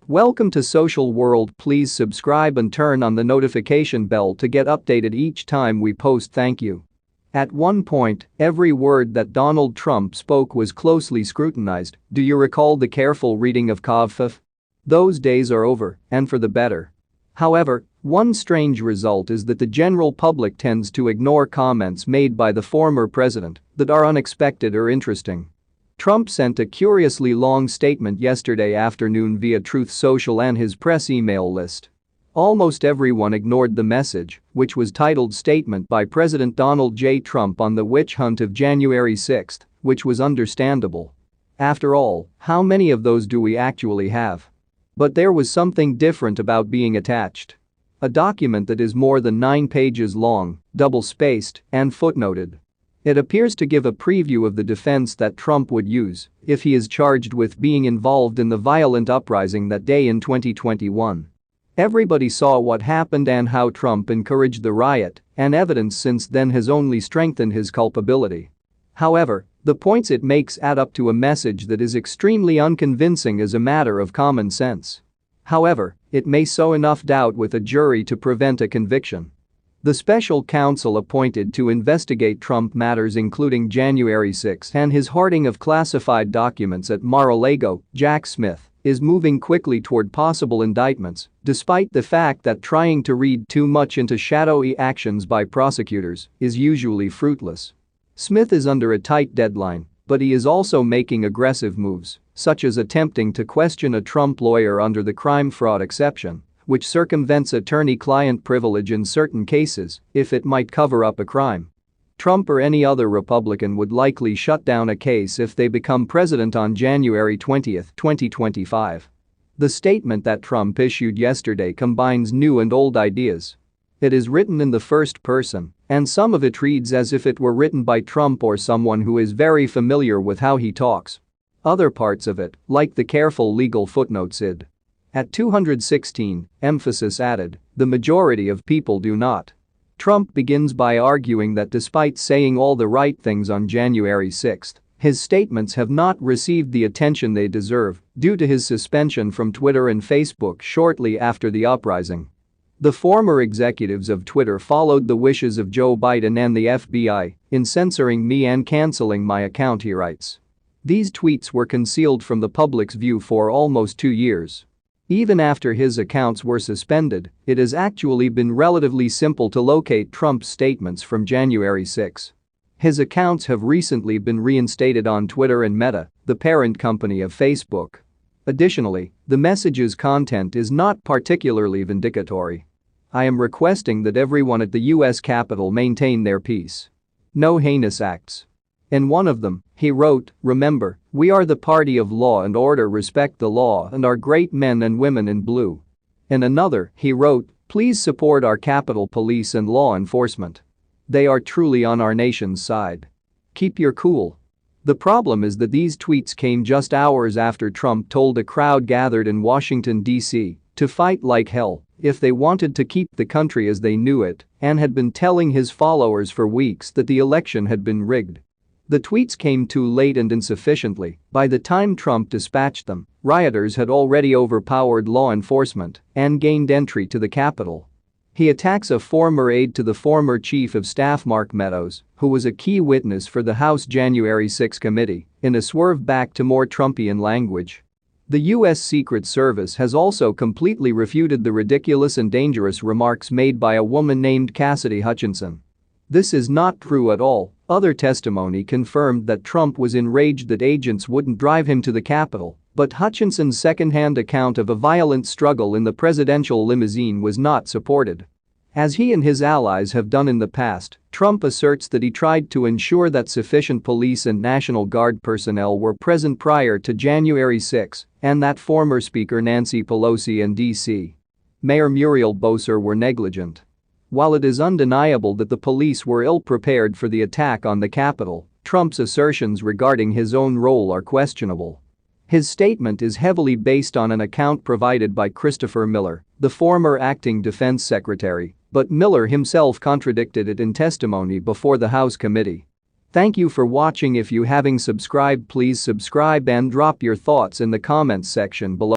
Welcome to Social World. Please subscribe and turn on the notification bell to get updated each time we post. Thank you. At one point, every word that Donald Trump spoke was closely scrutinized. Do you recall the careful reading of Kavfaf? Those days are over, and for the better. However, one strange result is that the general public tends to ignore comments made by the former president that are unexpected or interesting. Trump sent a curiously long statement yesterday afternoon via Truth Social and his press email list. Almost everyone ignored the message, which was titled Statement by President Donald J. Trump on the Witch Hunt of January 6, which was understandable. After all, how many of those do we actually have? But there was something different about being attached. A document that is more than 9 pages long, double-spaced, and footnoted. It appears to give a preview of the defense that Trump would use if he is charged with being involved in the violent uprising that day in 2021. Everybody saw what happened and how Trump encouraged the riot, and evidence since then has only strengthened his culpability. However, the points it makes add up to a message that is extremely unconvincing as a matter of common sense. However, it may sow enough doubt with a jury to prevent a conviction. The special counsel appointed to investigate Trump matters including January 6 and his hoarding of classified documents at Mar-a-Lago, Jack Smith, is moving quickly toward possible indictments, despite the fact that trying to read too much into shadowy actions by prosecutors is usually fruitless. Smith is under a tight deadline, but he is also making aggressive moves, such as attempting to question a Trump lawyer under the crime-fraud exception, which circumvents attorney-client privilege in certain cases if it might cover up a crime. Trump or any other Republican would likely shut down a case if they become president on January 20, 2025. The statement that Trump issued yesterday combines new and old ideas. It is written in the first person, and some of it reads as if it were written by Trump or someone who is very familiar with how he talks. Other parts of it, like the careful legal footnotes id. At 216, emphasis added, the majority of people do not. Trump begins by arguing that despite saying all the right things on January 6, his statements have not received the attention they deserve due to his suspension from Twitter and Facebook shortly after the uprising. The former executives of Twitter followed the wishes of Joe Biden and the FBI in censoring me and canceling my account, he writes. These tweets were concealed from the public's view for almost 2 years. Even after his accounts were suspended, it has actually been relatively simple to locate Trump's statements from January 6. His accounts have recently been reinstated on Twitter and Meta, the parent company of Facebook. Additionally, the message's content is not particularly vindicatory. I am requesting that everyone at the U.S. Capitol maintain their peace. No heinous acts. In one of them, he wrote, remember, we are the party of law and order, respect the law and our great men and women in blue. In another, he wrote, please support our Capitol Police and law enforcement. They are truly on our nation's side. Keep your cool. The problem is that these tweets came just hours after Trump told a crowd gathered in Washington, D.C., to fight like hell if they wanted to keep the country as they knew it, and had been telling his followers for weeks that the election had been rigged. The tweets came too late and insufficiently. By the time Trump dispatched them, rioters had already overpowered law enforcement and gained entry to the Capitol. He attacks a former aide to the former chief of staff Mark Meadows, who was a key witness for the House January 6 committee, in a swerve back to more Trumpian language. The U.S. Secret Service has also completely refuted the ridiculous and dangerous remarks made by a woman named Cassidy Hutchinson. This is not true at all. Other testimony confirmed that Trump was enraged that agents wouldn't drive him to the Capitol, but Hutchinson's second-hand account of a violent struggle in the presidential limousine was not supported. As he and his allies have done in the past, Trump asserts that he tried to ensure that sufficient police and National Guard personnel were present prior to January 6 and that former Speaker Nancy Pelosi and D.C. Mayor Muriel Bowser were negligent. While it is undeniable that the police were ill-prepared for the attack on the Capitol, Trump's assertions regarding his own role are questionable. His statement is heavily based on an account provided by Christopher Miller, the former acting defense secretary, but Miller himself contradicted it in testimony before the House committee. Thank you for watching. If you haven't subscribed, please subscribe and drop your thoughts in the comments section below.